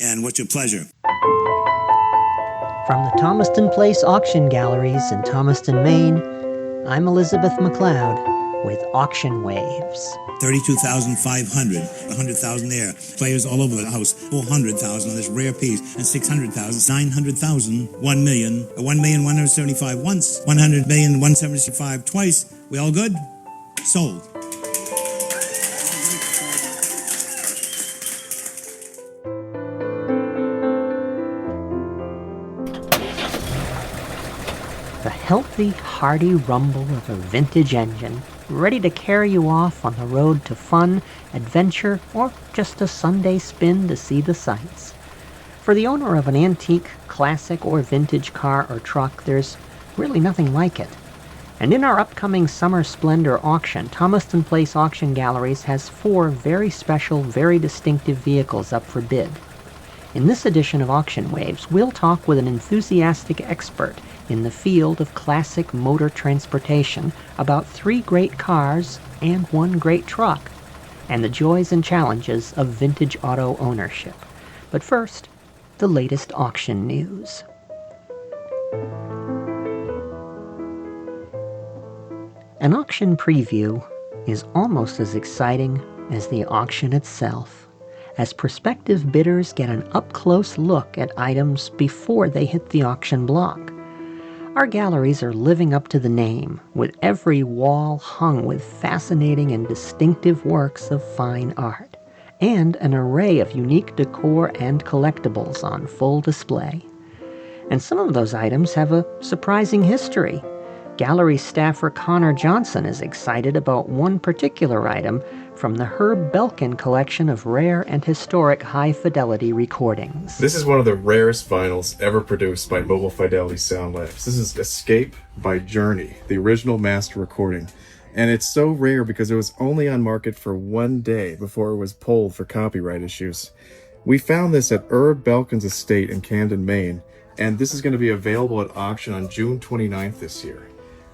And what's your pleasure? From the Thomaston Place Auction Galleries in Thomaston, Maine, I'm Elizabeth McLeod with Auction Waves. 32,500, 100,000 there. Players all over the house, 400,000 on this rare piece, and 600,000, 900,000, 1 million, 1,175 once, 100,175 twice. We all good? Sold. The healthy, hearty rumble of a vintage engine, ready to carry you off on the road to fun, adventure, or just a Sunday spin to see the sights. For the owner of an antique, classic, or vintage car or truck, there's really nothing like it. And in our upcoming Summer Splendor auction, Thomaston Place Auction Galleries has 4 very special, very distinctive vehicles up for bid. In this edition of Auction Waves, we'll talk with an enthusiastic expert in the field of classic motor transportation about 3 great cars and 1 great truck, and the joys and challenges of vintage auto ownership. But first, the latest auction news. An auction preview is almost as exciting as the auction itself, as prospective bidders get an up-close look at items before they hit the auction block. Our galleries are living up to the name, with every wall hung with fascinating and distinctive works of fine art, and an array of unique decor and collectibles on full display. And some of those items have a surprising history. Gallery staffer Connor Johnson is excited about one particular item from the Herb Belkin collection of rare and historic high-fidelity recordings. This is one of the rarest vinyls ever produced by Mobile Fidelity Sound Labs. This is Escape by Journey, the original master recording. And it's so rare because it was only on market for 1 day before it was pulled for copyright issues. We found this at Herb Belkin's estate in Camden, Maine, and this is going to be available at auction on June 29th this year.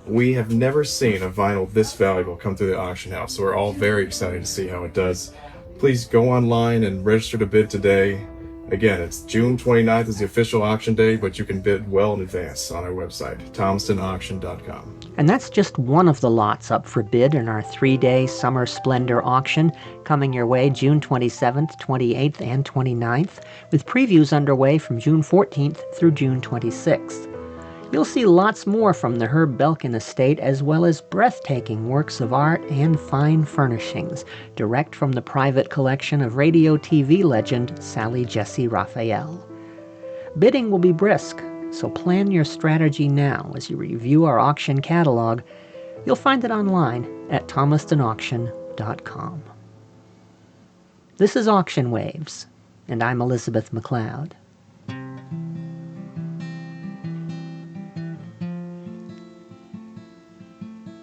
We have never seen a vinyl this valuable come through the auction house, so we're all very excited to see how it does. Please go online and register to bid today. Again, it's June 29th is the official auction day, but you can bid well in advance on our website, thomastonauction.com. And that's just one of the lots up for bid in our 3-day Summer Splendor auction, coming your way June 27th, 28th, and 29th, with previews underway from June 14th through June 26th. You'll see lots more from the Herb Belkin estate, as well as breathtaking works of art and fine furnishings, direct from the private collection of radio/TV legend Sally Jesse Raphael. Bidding will be brisk, so plan your strategy now as you review our auction catalog. You'll find it online at thomastonauction.com. This is Auction Waves, and I'm Elizabeth McLeod.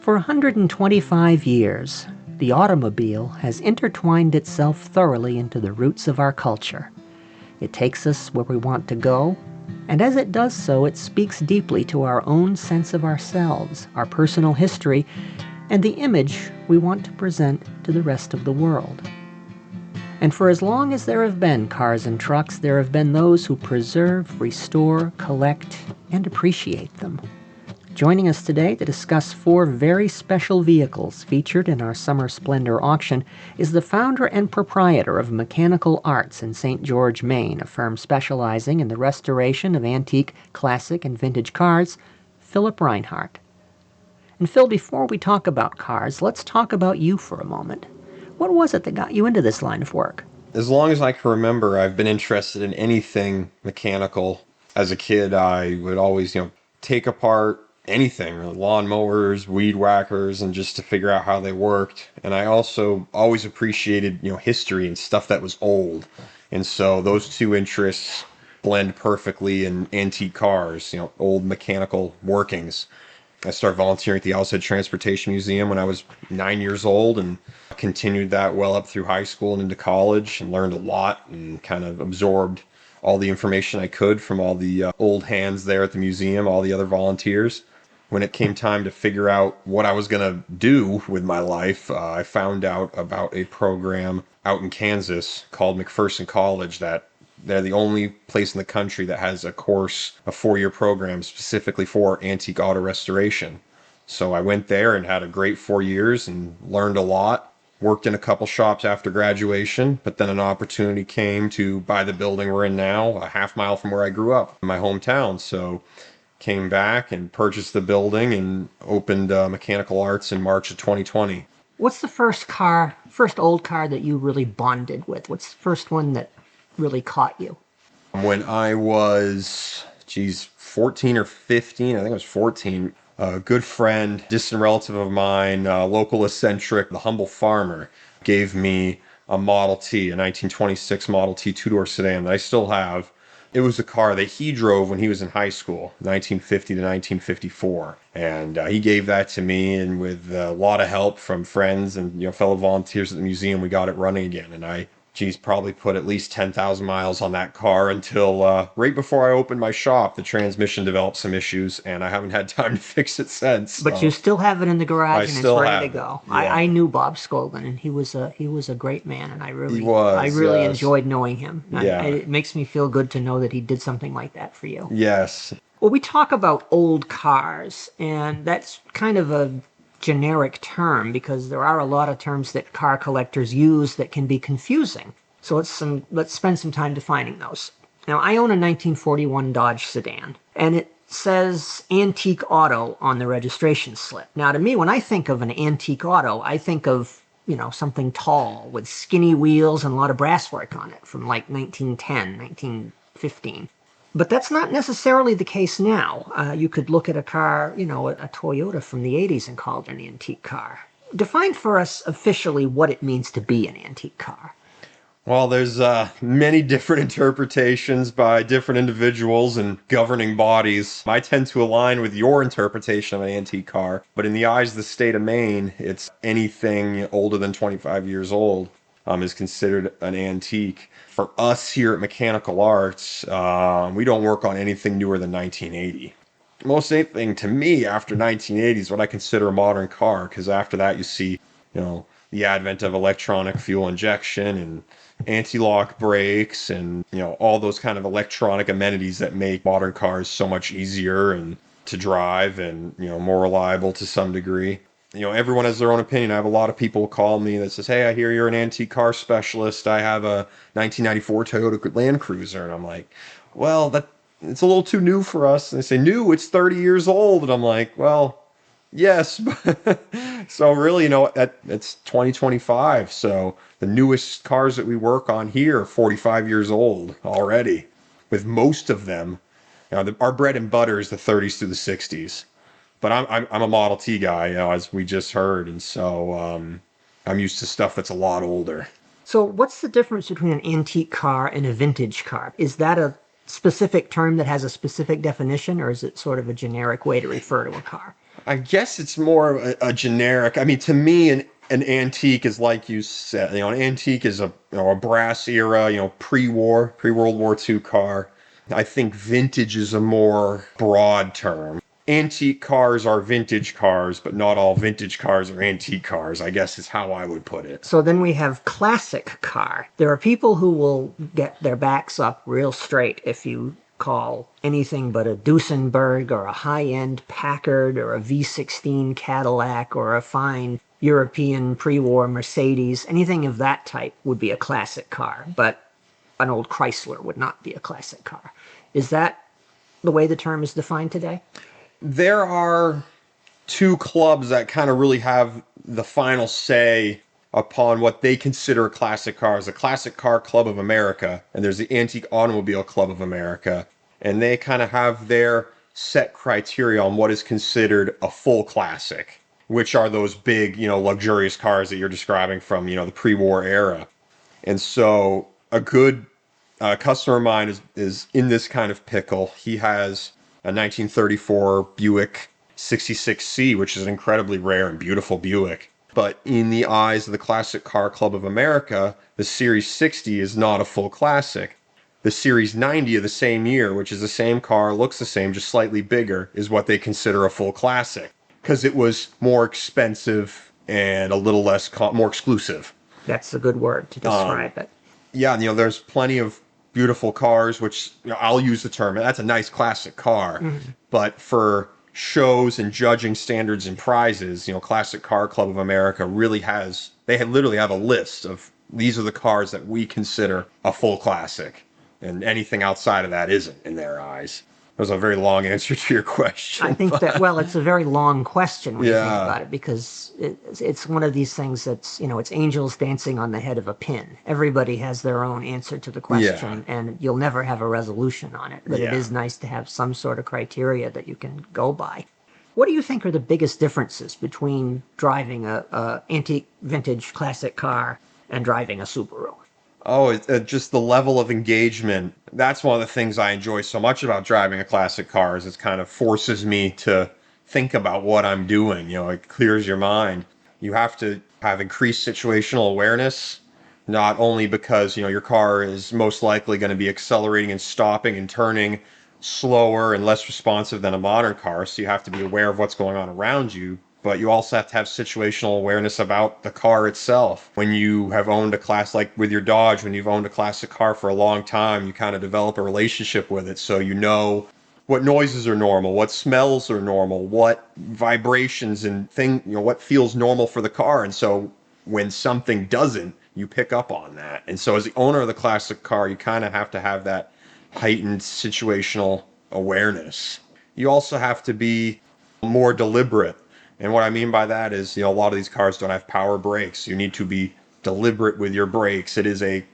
For 125 years, the automobile has intertwined itself thoroughly into the roots of our culture. It takes us where we want to go, and as it does so, it speaks deeply to our own sense of ourselves, our personal history, and the image we want to present to the rest of the world. And for as long as there have been cars and trucks, there have been those who preserve, restore, collect, and appreciate them. Joining us today to discuss 4 very special vehicles featured in our Summer Splendor auction is the founder and proprietor of Mechanical Arts in St. George, Maine, a firm specializing in the restoration of antique, classic, and vintage cars, Philip Reinhart. And Phil, before we talk about cars, let's talk about you for a moment. What was it that got you into this line of work? As long as I can remember, I've been interested in anything mechanical. As a kid, I would always, take apart anything, lawnmowers, weed whackers, and just to figure out how they worked. And I also always appreciated, history and stuff that was old. And so those 2 interests blend perfectly in antique cars, old mechanical workings. I started volunteering at the Outside Transportation Museum when I was 9 years old and continued that well up through high school and into college, and learned a lot and kind of absorbed all the information I could from all the old hands there at the museum, all the other volunteers. When it came time to figure out what I was going to do with my life, I found out about a program out in Kansas called McPherson College that They're the only place in the country that has a course, a 4-year program specifically for antique auto restoration. So I went there and had a great 4 years and learned a lot. Worked in a couple shops after graduation, but then an opportunity came to buy the building we're in now, a half mile from where I grew up, in my hometown. So came back and purchased the building and opened Mechanical Arts in March of 2020. What's the first old car that you really bonded with? What's the first one that really caught you? When I was, 14 or 15, I think I was 14, a good friend, distant relative of mine, local eccentric, the humble farmer, gave me a Model T, a 1926 Model T two-door sedan that I still have. It was a car that he drove when he was in high school, 1950 to 1954. And he gave that to me, and with a lot of help from friends and fellow volunteers at the museum, we got it running again. And I probably put at least 10,000 miles on that car until right before I opened my shop. The transmission developed some issues, and I haven't had time to fix it since. But you still have it in the garage, and it's ready to go. Yeah. I knew Bob Skolden, and he was a great man, and I really yes. enjoyed knowing him. Yeah. It makes me feel good to know that he did something like that for you. Yes. Well, we talk about old cars, and that's kind of a generic term because there are a lot of terms that car collectors use that can be confusing. So let's spend some time defining those. Now, I own a 1941 Dodge Sedan, and it says antique auto on the registration slip. Now, to me, when I think of an antique auto, I think of, something tall with skinny wheels and a lot of brasswork on it from like 1910, 1915. But that's not necessarily the case now. You could look at a car, a Toyota from the 80s and call it an antique car. Define for us officially what it means to be an antique car. Well, there's many different interpretations by different individuals and governing bodies. I tend to align with your interpretation of an antique car, but in the eyes of the state of Maine, it's anything older than 25 years old is considered an antique. For us here at Mechanical Arts, we don't work on anything newer than 1980. Most anything to me after 1980 is what I consider a modern car, because after that you see, the advent of electronic fuel injection and anti-lock brakes and, all those kind of electronic amenities that make modern cars so much easier and to drive and, more reliable to some degree. Everyone has their own opinion. I have a lot of people call me that says, hey, I hear you're an antique car specialist. I have a 1994 Toyota Land Cruiser. And I'm like, well, it's a little too new for us. And they say, new, it's 30 years old. And I'm like, well, yes. So really, it's 2025. So the newest cars that we work on here are 45 years old already, with most of them. Our bread and butter is the 30s through the 60s. But I'm a Model T guy, as we just heard, and so I'm used to stuff that's a lot older. So what's the difference between an antique car and a vintage car? Is that a specific term that has a specific definition, or is it sort of a generic way to refer to a car? I guess it's more a generic. I mean, to me, an antique is like you said. An antique is a brass era, pre-World War II car. I think vintage is a more broad term. Antique cars are vintage cars, but not all vintage cars are antique cars, I guess is how I would put it. So then we have classic car. There are people who will get their backs up real straight if you call anything but a Duesenberg or a high-end Packard or a V16 Cadillac or a fine European pre-war Mercedes. Anything of that type would be a classic car, but an old Chrysler would not be a classic car. Is that the way the term is defined today? There are two clubs that kind of really have the final say upon what they consider a classic car. There's the Classic Car Club of America, and there's the Antique Automobile Club of America. And they kind of have their set criteria on what is considered a full classic, which are those big, luxurious cars that you're describing from, the pre-war era. And so a good customer of mine is in this kind of pickle. He has a 1934 Buick 66C, which is an incredibly rare and beautiful Buick. But in the eyes of the Classic Car Club of America, the Series 60 is not a full classic. The Series 90 of the same year, which is the same car, looks the same, just slightly bigger, is what they consider a full classic. Because it was more expensive and a little less, more exclusive. That's a good word to describe it. Yeah, there's plenty of beautiful cars, which I'll use the term, that's a nice classic car. But for shows and judging standards and prizes, Classic Car Club of America literally have a list of these are the cars that we consider a full classic. And anything outside of that isn't in their eyes. That was a very long answer to your question. I think that, well, it's a very long question when you think Yeah. about it, because it's one of these things that's, it's angels dancing on the head of a pin. Everybody has their own answer to the question, and you'll never have a resolution on it. But it Yeah. is nice to have some sort of criteria that you can go by. What do you think are the biggest differences between driving a antique vintage classic car and driving a Subaru? Oh, just the level of engagement. That's one of the things I enjoy so much about driving a classic car is it kind of forces me to think about what I'm doing. It clears your mind. You have to have increased situational awareness, not only because, your car is most likely going to be accelerating and stopping and turning slower and less responsive than a modern car. So you have to be aware of what's going on around you. But you also have to have situational awareness about the car itself. When you have owned a like with your Dodge, when you've owned a classic car for a long time, you kind of develop a relationship with it. So you know what noises are normal, what smells are normal, what vibrations and what feels normal for the car. And so when something doesn't, you pick up on that. And so as the owner of the classic car, you kind of have to have that heightened situational awareness. You also have to be more deliberate. And what I mean by that is, a lot of these cars don't have power brakes. You need to be deliberate with your brakes. It is a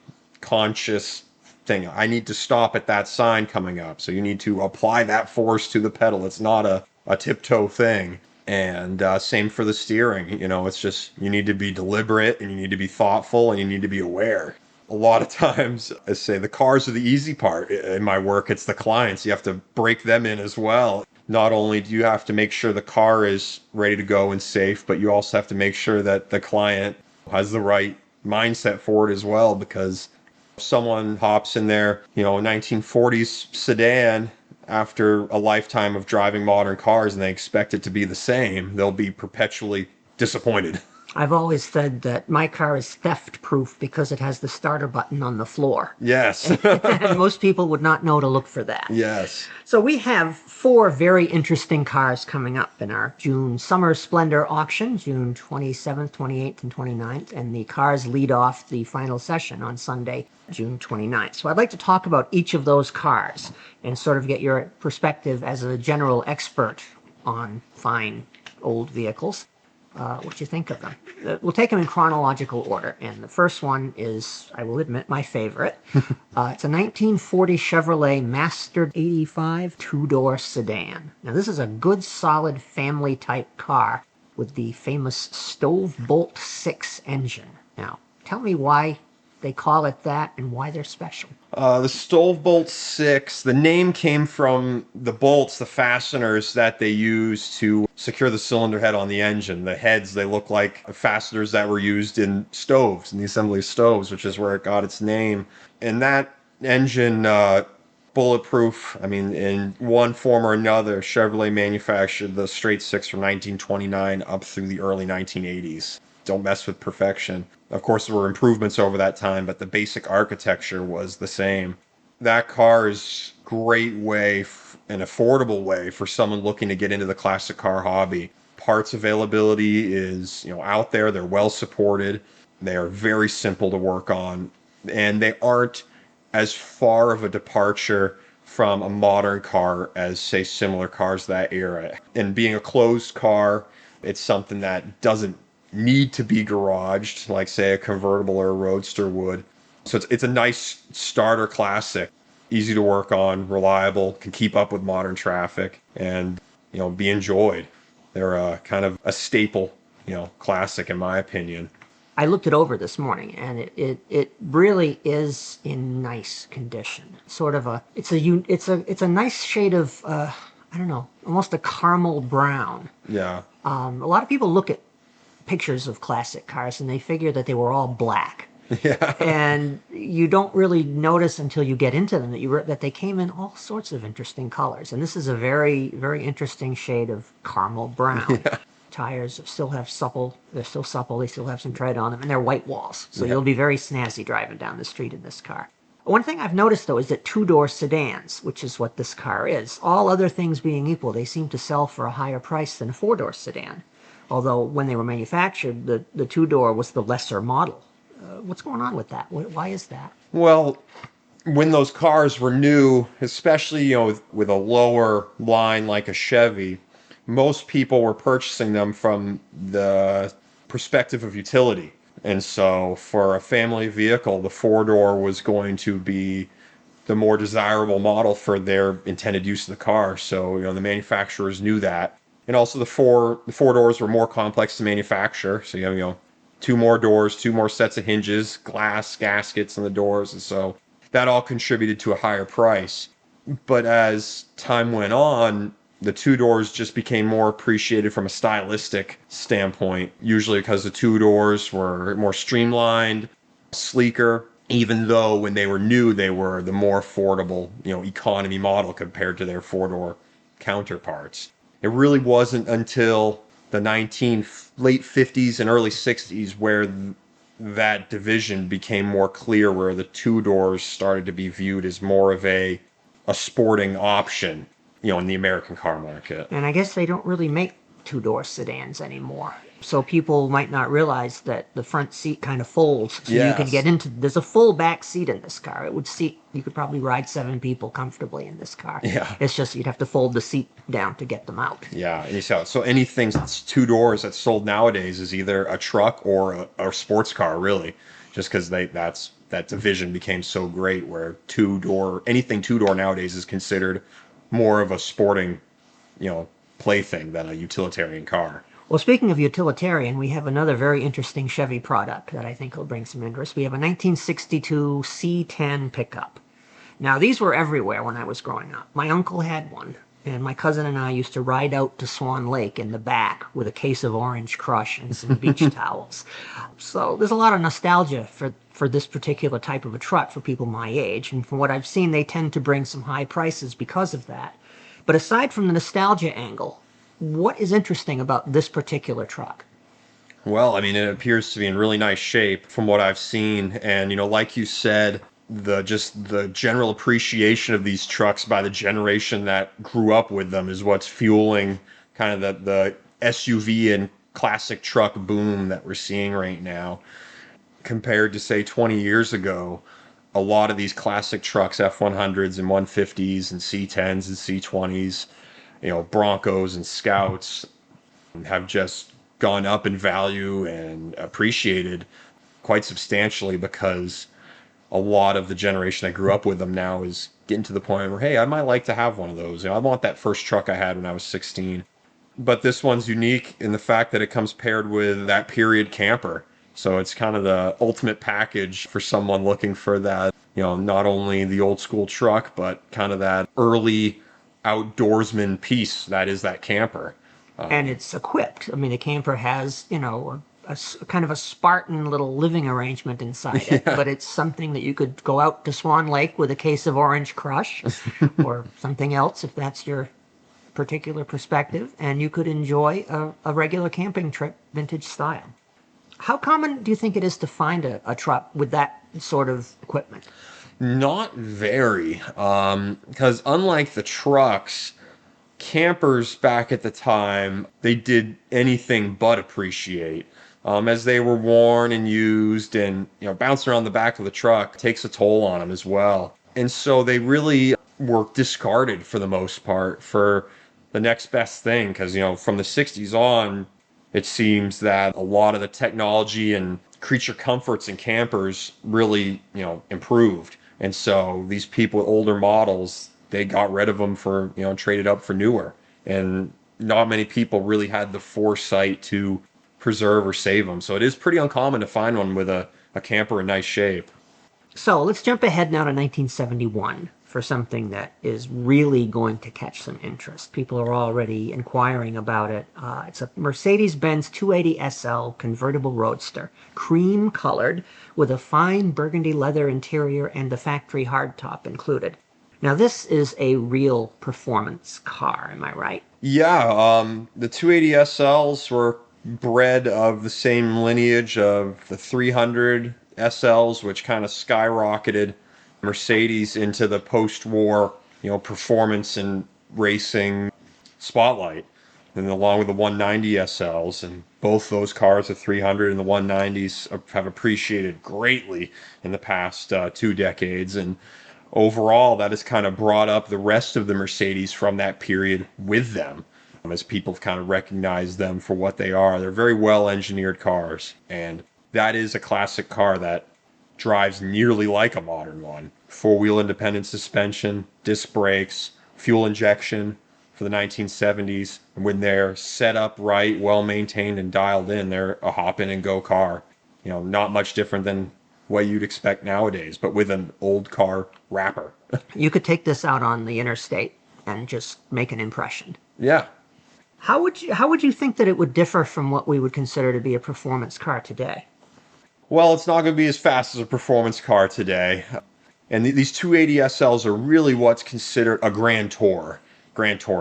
conscious thing. I need to stop at that sign coming up. So you need to apply that force to the pedal. It's not a tiptoe thing. And same for the steering. It's just you need to be deliberate and you need to be thoughtful and you need to be aware. A lot of times, I say the cars are the easy part. In my work, it's the clients. You have to break them in as well. Not only do you have to make sure the car is ready to go and safe, but you also have to make sure that the client has the right mindset for it as well, because if someone hops in their, 1940s sedan after a lifetime of driving modern cars and they expect it to be the same, they'll be perpetually disappointed. I've always said that my car is theft-proof because it has the starter button on the floor. Yes. And most people would not know to look for that. Yes. So we have 4 very interesting cars coming up in our June Summer Splendor auction, June 27th, 28th, and 29th, and the cars lead off the final session on Sunday, June 29th. So I'd like to talk about each of those cars and sort of get your perspective as a general expert on fine old vehicles. What you think of them. We'll take them in chronological order, and the first one is, I will admit, my favorite. It's a 1940 Chevrolet Master 85 two-door sedan. Now, this is a good, solid family-type car with the famous Stove Bolt 6 engine. Now, tell me why they call it that and why they're special. The Stove Bolt 6, the name came from the bolts, the fasteners that they use to secure the cylinder head on the engine. The heads, they look like fasteners that were used in stoves, in the assembly of stoves, which is where it got its name. And that engine, bulletproof, in one form or another, Chevrolet manufactured the straight 6 from 1929 up through the early 1980s. Don't mess with perfection. Of course, there were improvements over that time, but the basic architecture was the same. That car is a great way, an affordable way for someone looking to get into the classic car hobby. Parts availability is, out there. They're well supported. They are very simple to work on, and they aren't as far of a departure from a modern car as, say, similar cars that era. And being a closed car, it's something that doesn't need to be garaged like, say, a convertible or a Roadster would. So it's a nice starter classic, easy to work on, reliable, can keep up with modern traffic, and be enjoyed. They're kind of a staple, classic in my opinion. I looked it over this morning, and it really is in nice condition. Sort of it's a nice shade of I don't know, almost a caramel brown. Yeah. A lot of people look at pictures of classic cars and they figure that they were all black. Yeah. And you don't really notice until you get into them that they came in all sorts of interesting colors. And this is a very, very interesting shade of caramel brown. Yeah. Tires still have supple. They're still supple. They still have some tread on them, and they're white walls. So You'll be very snazzy driving down the street in this car. One thing I've noticed, though, is that two-door sedans, which is what this car is, all other things being equal, they seem to sell for a higher price than a four-door sedan. Although when they were manufactured, the two-door was the lesser model. What's going on with that? Why is that? Well, when those cars were new, especially with a lower line like a Chevy, most people were purchasing them from the perspective of utility. And so for a family vehicle, the four-door was going to be the more desirable model for their intended use of the car. So, the manufacturers knew that. And also the four doors were more complex to manufacture. So you have, two more doors, two more sets of hinges, glass gaskets on the doors. And so that all contributed to a higher price. But as time went on, the two doors just became more appreciated from a stylistic standpoint, usually because the two doors were more streamlined, sleeker, even though when they were new, they were the more affordable, economy model compared to their four-door counterparts. It really wasn't until the late 50s and early 60s where that division became more clear, where the two doors started to be viewed as more of a sporting option, in the American car market. And I guess they don't really make two-door sedans anymore. So people might not realize that the front seat kind of folds, so you can get into. There's a full back seat in this car. You could probably ride 7 people comfortably in this car. Yeah. It's just you'd have to fold the seat down to get them out. Yeah, and so anything that's two doors that's sold nowadays is either a truck or a sports car, really, just because that division became so great, where anything two door nowadays is considered more of a sporting, plaything than a utilitarian car. Well, speaking of utilitarian, we have another very interesting Chevy product that I think will bring some interest. We have a 1962 C-10 pickup. Now, these were everywhere when I was growing up. My uncle had one, and my cousin and I used to ride out to Swan Lake in the back with a case of Orange Crush and some beach towels. So there's a lot of nostalgia for this particular type of a truck for people my age, and from what I've seen, they tend to bring some high prices because of that. But aside from the nostalgia angle, what is interesting about this particular truck? Well, it appears to be in really nice shape from what I've seen. And, like you said, the general appreciation of these trucks by the generation that grew up with them is what's fueling kind of the SUV and classic truck boom that we're seeing right now. Compared to, say, 20 years ago, a lot of these classic trucks, F-100s and 150s and C-10s and C-20s, Broncos and Scouts, have just gone up in value and appreciated quite substantially, because a lot of the generation that grew up with them now is getting to the point where, hey, I might like to have one of those. I want that first truck I had when I was 16. But this one's unique in the fact that it comes paired with that period camper. So it's kind of the ultimate package for someone looking for that, not only the old school truck, but kind of that early outdoorsman piece that is that camper. And it's equipped. The camper has, a kind of a Spartan little living arrangement inside it, but it's something that you could go out to Swan Lake with a case of Orange Crush or something else if that's your particular perspective, and you could enjoy a regular camping trip, vintage style. How common do you think it is to find a truck with that sort of equipment? Not very, because unlike the trucks, campers back at the time, they did anything but appreciate. As they were worn and used, and bouncing around the back of the truck takes a toll on them as well. And so they really were discarded for the most part for the next best thing, because from the 60s on, it seems that a lot of the technology and creature comforts in campers really improved. And so these people with older models, they got rid of them for traded up for newer, and not many people really had the foresight to preserve or save them. So it is pretty uncommon to find one with a camper in nice shape. So let's jump ahead now to 1971 for something that is really going to catch some interest. People are already inquiring about it. It's a Mercedes-Benz 280 SL convertible roadster, cream colored, with a fine burgundy leather interior and the factory hardtop included. Now this is a real performance car, am I right? Yeah, the 280 SLs were bred of the same lineage of the 300 SLs, which kind of skyrocketed Mercedes into the post-war, performance and racing spotlight. And along with the 190 SLs, and both those cars, the 300 and the 190s, have appreciated greatly in the past 2 decades. And overall, that has kind of brought up the rest of the Mercedes from that period with them, as people have kind of recognized them for what they are. They're very well engineered cars, and that is a classic car that drives nearly like a modern one. Four-wheel independent suspension, disc brakes, fuel injection for the 1970s. And when they're set up right, well maintained and dialed in, they're a hop in and go car. Not much different than what you'd expect nowadays, but with an old car wrapper. You could take this out on the interstate and just make an impression. Yeah. How would you think that it would differ from what we would consider to be a performance car today? Well, it's not going to be as fast as a performance car today. And these 280 SLs are really what's considered a grand touring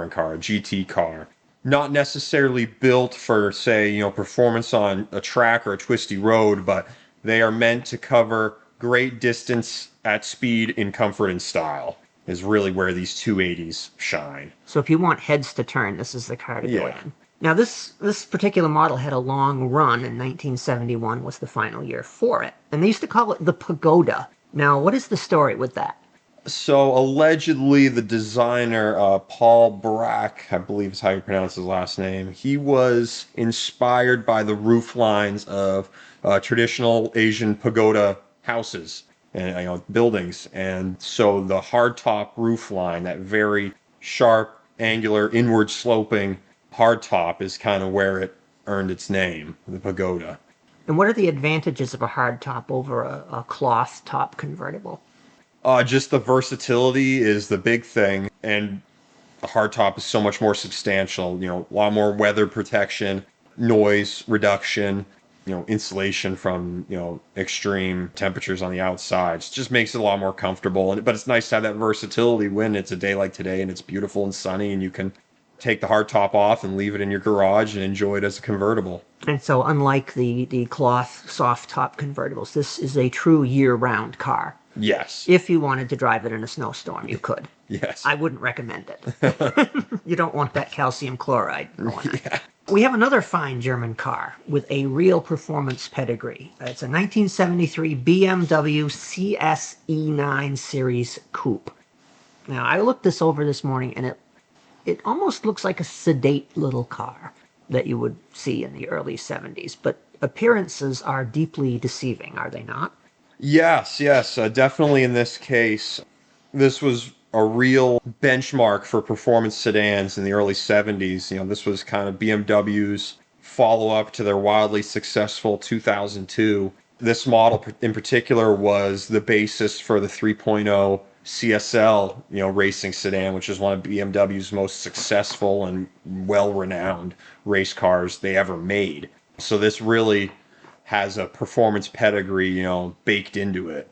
car, a GT car. Not necessarily built for, say, performance on a track or a twisty road, but they are meant to cover great distance at speed in comfort and style, is really where these 280s shine. So if you want heads to turn, this is the car to go in. Now, this particular model had a long run, and 1971 was the final year for it. And they used to call it the Pagoda. Now, what is the story with that? So, allegedly, the designer, Paul Brack, I believe is how you pronounce his last name, he was inspired by the roof lines of traditional Asian pagoda houses and buildings. And so the hardtop roof line, that very sharp, angular, inward sloping hardtop, is kind of where it earned its name, the pagoda. And what are the advantages of a hardtop over a cloth top convertible? Just the versatility is the big thing, and a hardtop is so much more substantial. A lot more weather protection, noise reduction, insulation from extreme temperatures on the outside. It just makes it a lot more comfortable. But it's nice to have that versatility when it's a day like today and it's beautiful and sunny, and you can take the hardtop off and leave it in your garage and enjoy it as a convertible. And so, unlike the cloth soft top convertibles, this is a true year-round car. Yes. If you wanted to drive it in a snowstorm, you could. Yes. I wouldn't recommend it. You don't want that calcium chloride going on. Yeah. We have another fine German car with a real performance pedigree. It's a 1973 BMW CS E9 Series Coupe. Now, I looked this over this morning, and it almost looks like a sedate little car that you would see in the early 70s. But appearances are deeply deceiving, are they not? Yes. Definitely in this case, this was a real benchmark for performance sedans in the early 70s. This was kind of BMW's follow-up to their wildly successful 2002. This model in particular was the basis for the 3.0 CSL, racing sedan, which is one of BMW's most successful and well-renowned race cars they ever made. So this really has a performance pedigree, baked into it,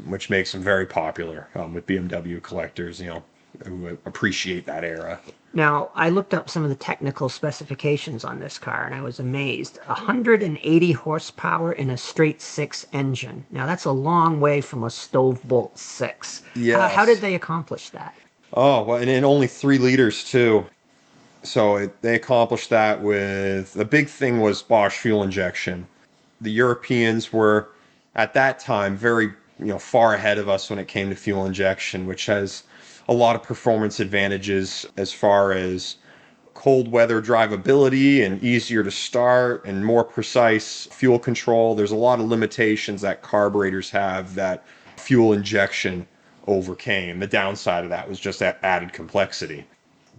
which makes them very popular with BMW collectors, who appreciate that era. Now, I looked up some of the technical specifications on this car, and I was amazed. 180 horsepower in a straight six engine. Now, that's a long way from a stove bolt six. Yes. How did they accomplish that? Oh, well, and in only 3 liters, too. So they accomplished that with, the big thing was Bosch fuel injection. The Europeans were, at that time, very far ahead of us when it came to fuel injection, which has a lot of performance advantages as far as cold weather drivability and easier to start and more precise fuel control. There's a lot of limitations that carburetors have that fuel injection overcame. The downside of that was just that added complexity.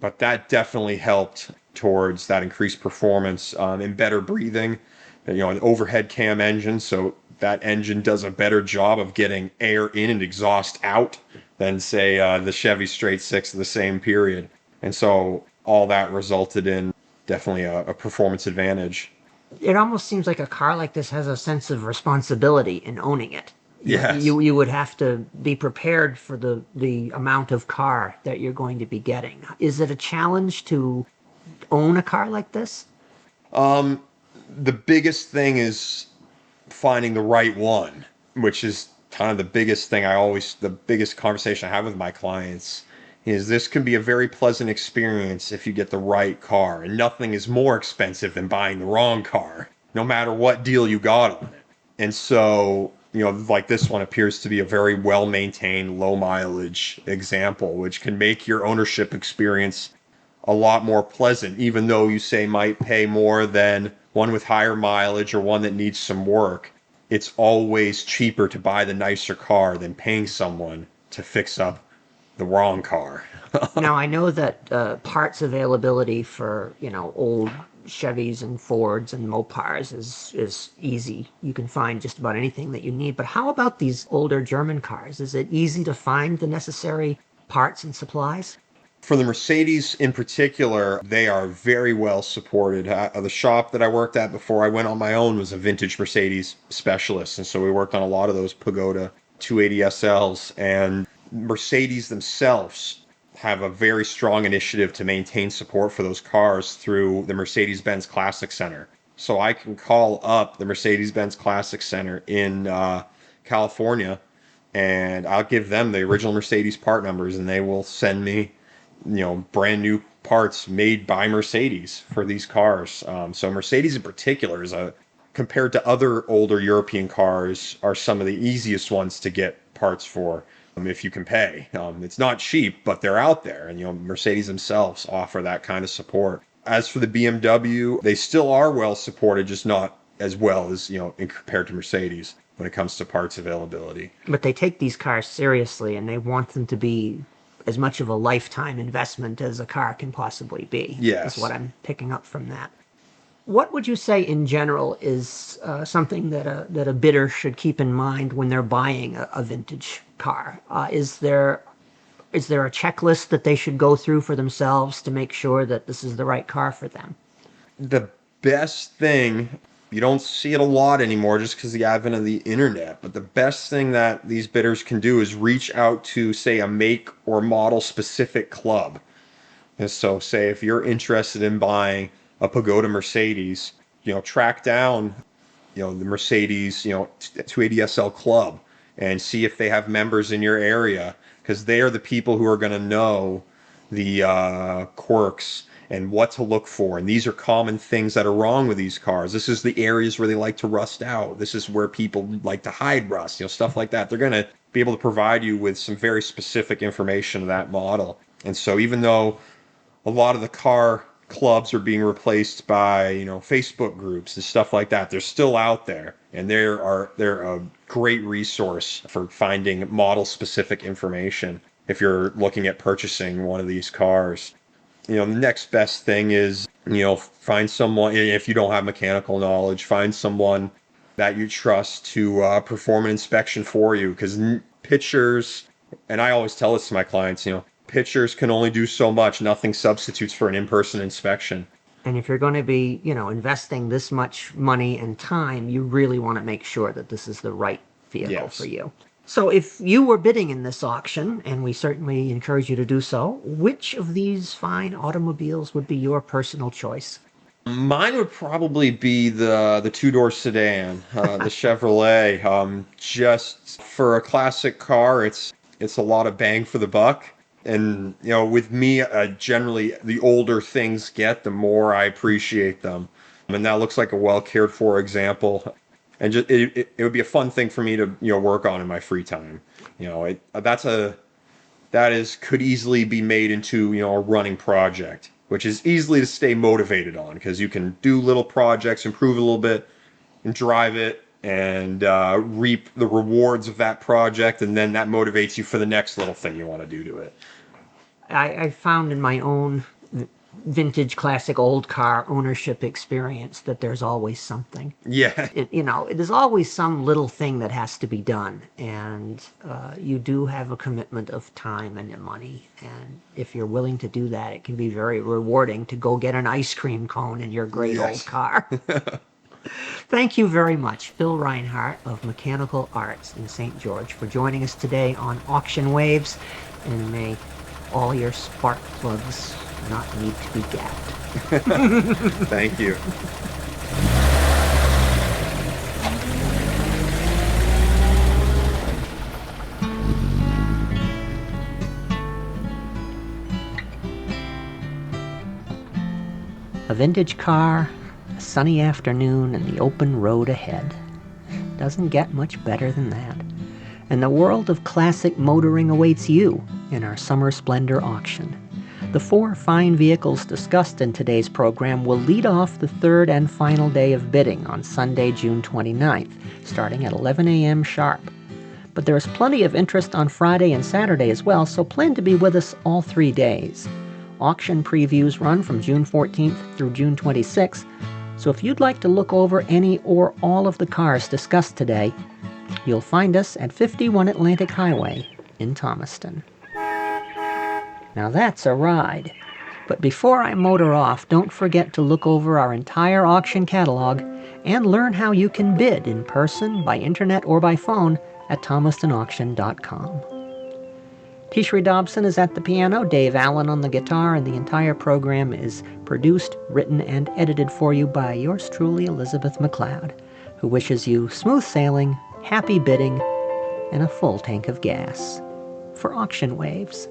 But that definitely helped towards that increased performance and better breathing. An overhead cam engine, so that engine does a better job of getting air in and exhaust out than, say, the Chevy straight six of the same period. And so all that resulted in definitely a performance advantage. It almost seems like a car like this has a sense of responsibility in owning it. Yes. You would have to be prepared for the amount of car that you're going to be getting. Is it a challenge to own a car like this? The biggest thing is finding the right one, which is kind of the biggest conversation I have with my clients is this can be a very pleasant experience if you get the right car. And nothing is more expensive than buying the wrong car, no matter what deal you got on it. And so, like this one appears to be a very well-maintained, low-mileage example, which can make your ownership experience a lot more pleasant, even though you say might pay more than one with higher mileage or one that needs some work. It's always cheaper to buy the nicer car than paying someone to fix up the wrong car. Now, I know that parts availability for, old Chevys and Fords and Mopars is easy. You can find just about anything that you need. But how about these older German cars? Is it easy to find the necessary parts and supplies? For the Mercedes in particular, they are very well supported. The shop that I worked at before I went on my own was a vintage Mercedes specialist. And so we worked on a lot of those Pagoda 280 SLs. And Mercedes themselves have a very strong initiative to maintain support for those cars through the Mercedes-Benz Classic Center. So I can call up the Mercedes-Benz Classic Center in California, and I'll give them the original Mercedes part numbers, and they will send me brand new parts made by Mercedes for these cars. So Mercedes in particular compared to other older European cars, are some of the easiest ones to get parts for if you can pay. It's not cheap, but they're out there, and Mercedes themselves offer that kind of support. As for the BMW, they still are well supported, just not as well as compared to Mercedes when it comes to parts availability. But they take these cars seriously, and they want them to be as much of a lifetime investment as a car can possibly be. Yes. Is what I'm picking up from that. What would you say in general is something that a bidder should keep in mind when they're buying a vintage car? Is there a checklist that they should go through for themselves to make sure that this is the right car for them? The best thing, you don't see it a lot anymore just because of the advent of the internet, but the best thing that these bidders can do is reach out to, say, a make or model specific club. And so, say, if you're interested in buying a Pagoda Mercedes, track down, the Mercedes, 280 SL club, and see if they have members in your area, because they are the people who are going to know the quirks and what to look for. And these are common things that are wrong with these cars. This is the areas where they like to rust out. This is where people like to hide rust, stuff like that. They're going to be able to provide you with some very specific information of that model. And so even though a lot of the car clubs are being replaced by, Facebook groups and stuff like that, they're still out there. And they're a great resource for finding model specific information if you're looking at purchasing one of these cars. The next best thing is, find someone, if you don't have mechanical knowledge, find someone that you trust to perform an inspection for you. Because pictures, and I always tell this to my clients, pictures can only do so much. Nothing substitutes for an in-person inspection. And if you're going to be, investing this much money and time, you really want to make sure that this is the right vehicle for you. So if you were bidding in this auction, and we certainly encourage you to do so, which of these fine automobiles would be your personal choice? Mine would probably be the two-door sedan, the Chevrolet. Just for a classic car, it's a lot of bang for the buck. And, with me, generally, the older things get, the more I appreciate them. And that looks like a well-cared-for example. And just it would be a fun thing for me to, work on in my free time. That could easily be made into, a running project, which is easily to stay motivated on, because you can do little projects, improve a little bit, and drive it, and reap the rewards of that project, and then that motivates you for the next little thing you want to do to it. I found in my own vintage classic old car ownership experience that there's always something. Yeah. There's always some little thing that has to be done, and you do have a commitment of time and money, and if you're willing to do that, it can be very rewarding to go get an ice cream cone in your great old car. Thank you very much, Phil Reinhart of Mechanical Arts in St. George, for joining us today on Auction Waves, and may all your spark plugs not need to be gapped. Thank you. A vintage car, a sunny afternoon, and the open road ahead. Doesn't get much better than that. And the world of classic motoring awaits you in our Summer Splendor auction. The 4 fine vehicles discussed in today's program will lead off the third and final day of bidding on Sunday, June 29th, starting at 11 a.m. sharp. But there is plenty of interest on Friday and Saturday as well, so plan to be with us all 3 days. Auction previews run from June 14th through June 26th, so if you'd like to look over any or all of the cars discussed today, you'll find us at 51 Atlantic Highway in Thomaston. Now that's a ride. But before I motor off, don't forget to look over our entire auction catalog and learn how you can bid in person, by internet, or by phone at thomastonauction.com. Tishri Dobson is at the piano, Dave Allen on the guitar, and the entire program is produced, written, and edited for you by yours truly, Elizabeth McLeod, who wishes you smooth sailing, happy bidding, and a full tank of gas for Auction Waves.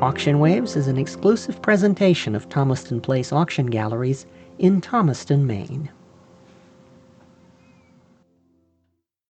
Auction Waves is an exclusive presentation of Thomaston Place Auction Galleries in Thomaston, Maine.